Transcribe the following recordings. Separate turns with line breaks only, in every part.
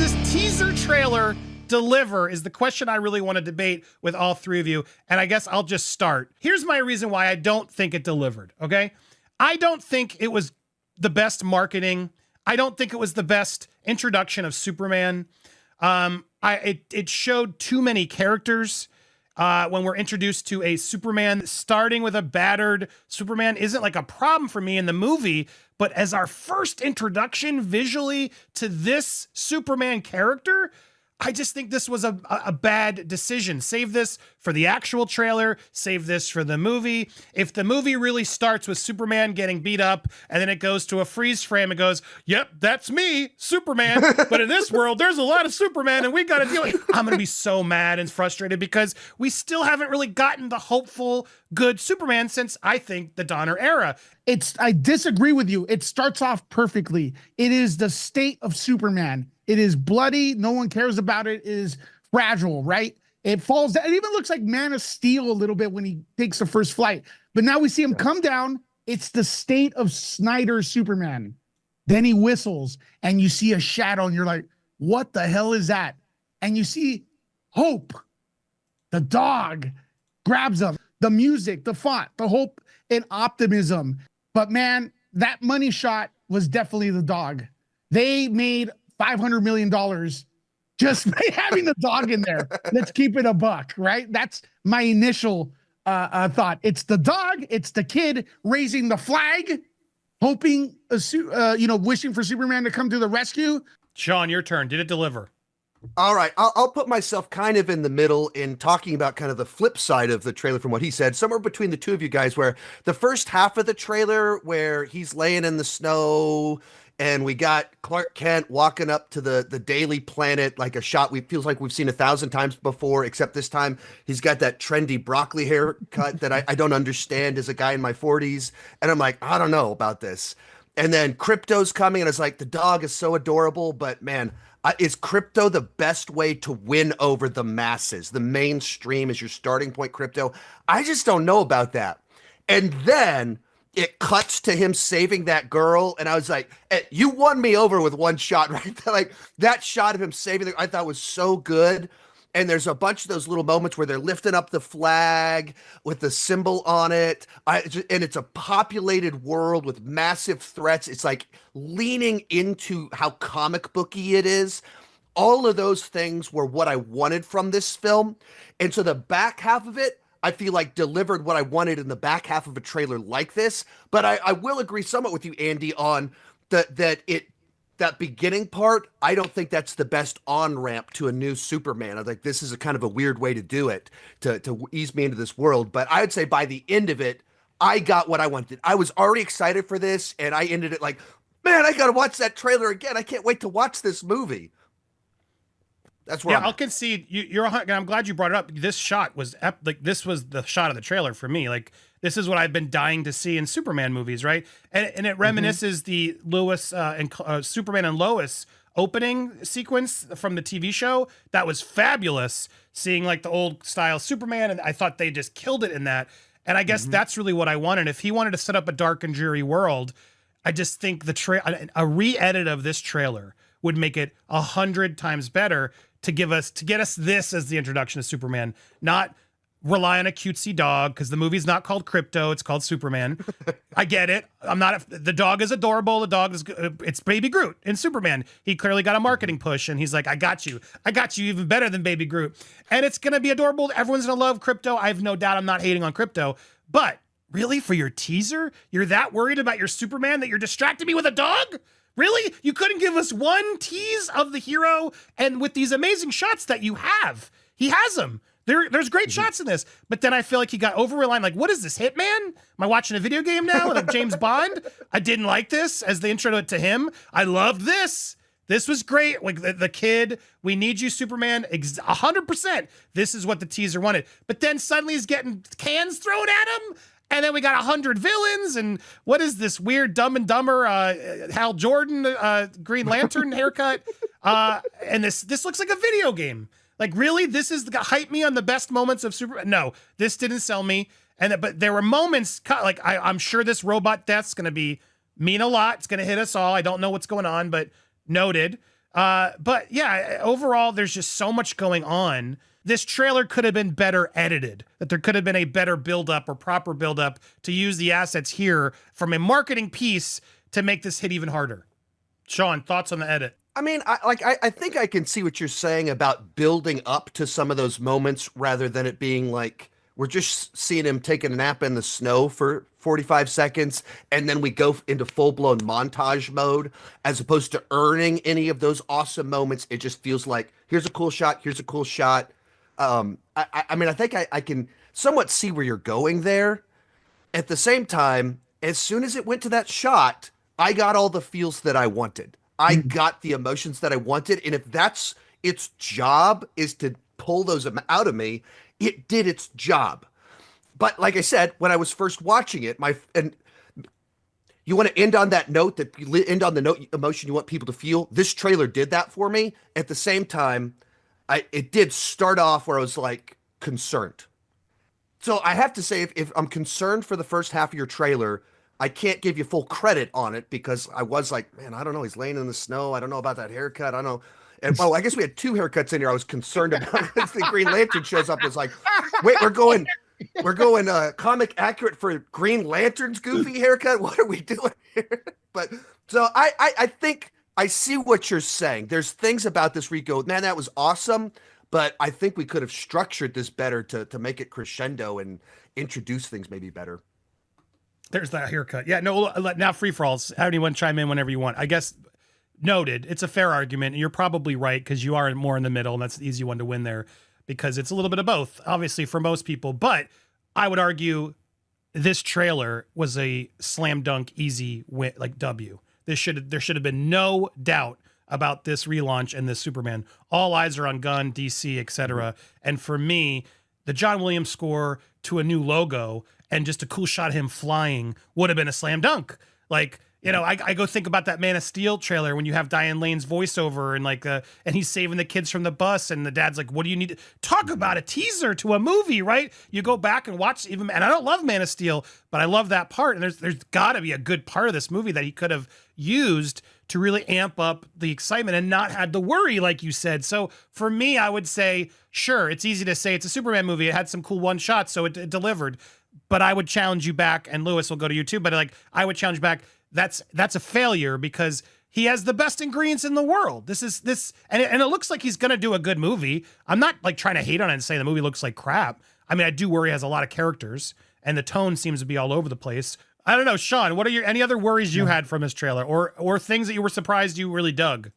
this teaser trailer deliver is the question I really want to debate with all three of you. And I guess I'll just start. Here's my reason why I don't think it delivered, okay? I don't think it was the best marketing. I don't think it was the best introduction of Superman. It showed too many characters. When we're introduced to a Superman, starting with a battered Superman isn't like a problem for me in the movie, but as our first introduction visually to this Superman character, I just think this was a bad decision. Save this for the actual trailer. Save this for the movie. If the movie really starts with Superman getting beat up and then it goes to a freeze frame and goes, yep, that's me, Superman. But in this world, there's a lot of Superman and we got to deal with it. I'm going to be so mad and frustrated because we still haven't really gotten the hopeful, good Superman since, I think, the Donner era.
I disagree with you. It starts off perfectly. It is the state of Superman. It is bloody. No one cares about it. It is fragile, right? It falls down. It even looks like Man of Steel a little bit when he takes the first flight. But now we see him come down. It's the state of Snyder's Superman. Then he whistles and you see a shadow and you're like, what the hell is that? And you see Hope, the dog, grabs him. The music, the font, the hope and optimism. But man, that money shot was definitely the dog. They made $500 million just by having the dog in there. Let's keep it a buck, right? That's my initial thought. It's the dog, it's the kid raising the flag, hoping, wishing for Superman to come to the rescue.
Sean, your turn. Did it deliver?
All right, I'll put myself kind of in the middle in talking about kind of the flip side of the trailer from what he said, somewhere between the two of you guys, where the first half of the trailer where he's laying in the snow and we got Clark Kent walking up to the Daily Planet, like a shot feels like we've seen 1,000 times before, except this time he's got that trendy broccoli haircut that I don't understand as a guy in my 40s. And I'm like, I don't know about this. And then Krypto's coming and it's like, the dog is so adorable, but man, is Krypto the best way to win over the masses? The mainstream is your starting point, Krypto? I just don't know about that. And then it cuts to him saving that girl, and I was like, hey, you won me over with one shot, right? Like, that shot of him saving I thought was so good. And there's a bunch of those little moments where they're lifting up the flag with the symbol on it. And it's a populated world with massive threats. It's like leaning into how comic booky it is. All of those things were what I wanted from this film. And so the back half of it, I feel like delivered what I wanted in the back half of a trailer like this. But I will agree somewhat with you, Andy, on that beginning part. I don't think that's the best on-ramp to a new Superman. I think this is a kind of a weird way to do it, to ease me into this world. But I would say by the end of it, I got what I wanted. I was already excited for this, and I ended it like, man, I got to watch that trailer again. I can't wait to watch this movie. That's where
I'll concede. I'm glad you brought it up. This shot was this was the shot of the trailer for me. Like, this is what I've been dying to see in Superman movies, right? And it reminisces the Lois and Superman and Lois opening sequence from the TV show. That was fabulous, seeing like the old style Superman, and I thought they just killed it in that. And I guess that's really what I wanted. If he wanted to set up a dark and dreary world, I just think a re-edit of this trailer would make it 100 times better to get us this as the introduction to Superman, not rely on a cutesy dog, because the movie's not called Krypto, it's called Superman. I get it. The dog is adorable. The dog is, it's Baby Groot in Superman. He clearly got a marketing push and he's like, I got you even better than Baby Groot. And it's going to be adorable. Everyone's going to love Krypto. I have no doubt. I'm not hating on Krypto, but really, for your teaser, you're that worried about your Superman that you're distracting me with a dog? Really? You couldn't give us one tease of the hero, and with these amazing shots that you have. He has them. There's great shots in this, but then I feel like he got over-reliant. Like, what is this, Hitman? Am I watching a video game now? Like James Bond? I didn't like this as the intro to him. I loved this. This was great. Like the kid, we need you, Superman. 100%. This is what the teaser wanted. But then suddenly he's getting cans thrown at him. And then we got 100 villains, and what is this weird Dumb and Dumber Hal Jordan Green Lantern haircut? And this looks like a video game. Like, really, this is hype me on the best moments of Superman? No, this didn't sell me. But there were moments like I'm sure this robot death's gonna mean a lot. It's gonna hit us all. I don't know what's going on, but noted. But yeah, overall, there's just so much going on. This trailer could have been better edited, that there could have been a better buildup or proper buildup to use the assets here from a marketing piece to make this hit even harder. Sean, thoughts on the edit?
I mean, I think I can see what you're saying about building up to some of those moments rather than it being like we're just seeing him taking a nap in the snow for 45 seconds and then we go into full-blown montage mode as opposed to earning any of those awesome moments. It just feels like here's a cool shot, here's a cool shot. I mean, I think I can somewhat see where you're going there. At the same time, as soon as it went to that shot, I got all the feels that I wanted. I got the emotions that I wanted. And if that's its job is to pull those out of me, it did its job. But like I said, when I was first watching it, and you want to end on that note, that you end on the note emotion you want people to feel. This trailer did that for me. At the same time, it did start off where I was like concerned. So I have to say, if I'm concerned for the first half of your trailer, I can't give you full credit on it because I was like, man, I don't know. He's laying in the snow. I don't know about that haircut. I don't know. And well, I guess we had two haircuts in here. I was concerned about if the Green Lantern shows up. It's like, wait, we're going comic accurate for Green Lantern's goofy haircut. What are we doing here? But so I think I see what you're saying. There's things about this where you go, man, that was awesome. But I think we could have structured this better to make it crescendo and introduce things maybe better.
There's that haircut. Yeah, no, now free for alls. Have anyone chime in whenever you want. I guess noted. It's a fair argument. And you're probably right because you are more in the middle, and that's the easy one to win there because it's a little bit of both, obviously, for most people. But I would argue this trailer was a slam dunk, easy win, like W. There should have been no doubt about this relaunch and this Superman. All eyes are on Gunn, DC, etc. And for me, the John Williams score to a new logo and just a cool shot of him flying would have been a slam dunk. Like, you know, I go think about that Man of Steel trailer when you have Diane Lane's voiceover and like, and he's saving the kids from the bus and the dad's like, what do you need to talk about? A teaser to a movie, right? You go back and watch even, and I don't love Man of Steel, but I love that part. And there's gotta be a good part of this movie that he could have used to really amp up the excitement and not had the worry, like you said. So for me, I would say, sure, it's easy to say it's a Superman movie. It had some cool one shots, so it delivered. But I would challenge you back, and Lewis will go to you too, but like I would challenge back, that's a failure because he has the best ingredients in the world. And it looks like he's gonna do a good movie. I'm not like trying to hate on it and say the movie looks like crap. I mean, I do worry he has a lot of characters, and the tone seems to be all over the place. I don't know, Sean, what are any other worries you had from this trailer or things that you were surprised you really dug?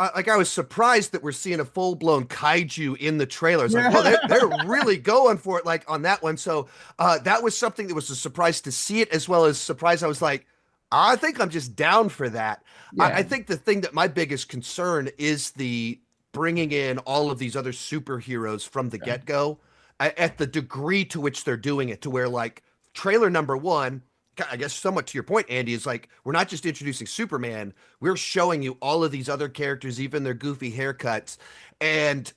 I was surprised that we're seeing a full-blown kaiju in the trailer. I was like, oh, they're really going for it, like on that one. So that was something that was a surprise to see it, as well as surprise. I was like, I think I'm just down for that. Yeah. I think the thing that my biggest concern is the bringing in all of these other superheroes from the get-go at the degree to which they're doing it, to where like trailer number one, I guess somewhat to your point, Andy, is like, we're not just introducing Superman, we're showing you all of these other characters, even their goofy haircuts. And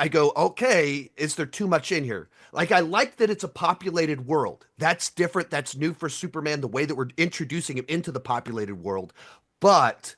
I go, okay, is there too much in here? Like, I like that it's a populated world. That's different. That's new for Superman, the way that we're introducing him into the populated world. But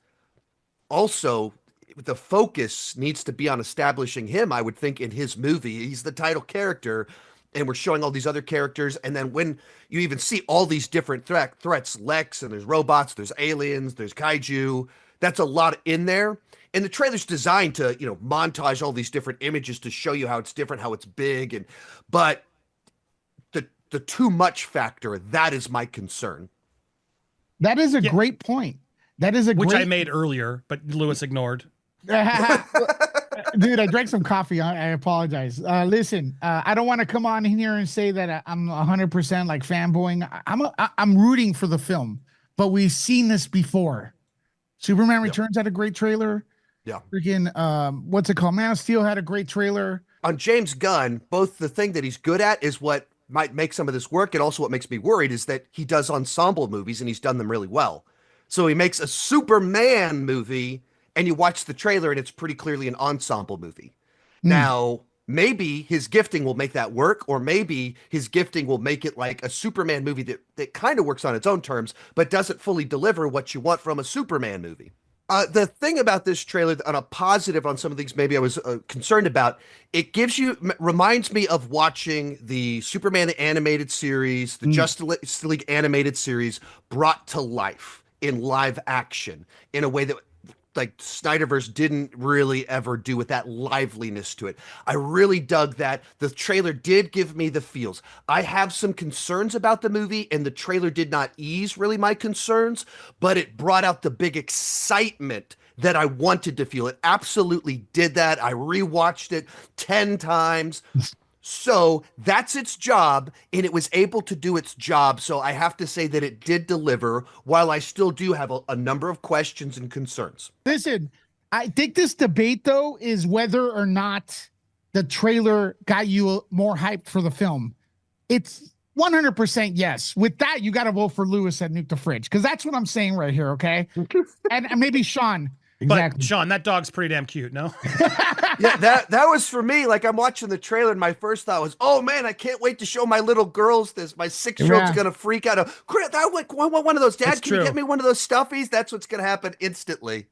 also, the focus needs to be on establishing him, I would think, in his movie. He's the title character. And we're showing all these other characters. And then when you even see all these different threats, Lex, and there's robots, there's aliens, there's kaiju, that's a lot in there. And the trailer's designed to, you know, montage all these different images to show you how it's different, how it's big. But the too much factor, that is my concern.
That is a great point. That is
which I made earlier, but Lewis ignored.
Dude, I drank some coffee. I apologize. Listen, I don't want to come on here and say that I'm 100% like fanboying. I'm rooting for the film, but we've seen this before. Superman Returns had a great trailer.
Yeah.
Freaking, what's it called? Man of Steel had a great trailer.
On James Gunn, both the thing that he's good at is what might make some of this work, and also what makes me worried is that he does ensemble movies and he's done them really well. So he makes a Superman movie and you watch the trailer and it's pretty clearly an ensemble movie. Now, maybe his gifting will make that work, or maybe his gifting will make it like a Superman movie that kind of works on its own terms, but doesn't fully deliver what you want from a Superman movie. The thing about this trailer, on a positive, on some of these maybe I was concerned about, it reminds me of watching the Superman animated series, the Justice League animated series brought to life in live action in a way that like Snyderverse didn't really ever do, with that liveliness to it. I really dug that. The trailer did give me the feels. I have some concerns about the movie, and the trailer did not ease really my concerns, but it brought out the big excitement that I wanted to feel. It absolutely did that. I rewatched it 10 times. So that's its job, and it was able to do its job. So I have to say that it did deliver, while I still do have a number of questions and concerns.
Listen, I think this debate, though, is whether or not the trailer got you more hyped for the film. It's 100% yes. With that, you got to vote for Lewis at Nuke the Fridge, because that's what I'm saying right here, okay? and maybe Sean. Exactly.
But Sean, that dog's pretty damn cute, no?
Yeah, that was for me. Like, I'm watching the trailer, and my first thought was, "Oh man, I can't wait to show my little girls this. My 6-year-old's gonna freak out. That like one of those. Dad, can you get me one of those stuffies?" That's what's gonna happen instantly.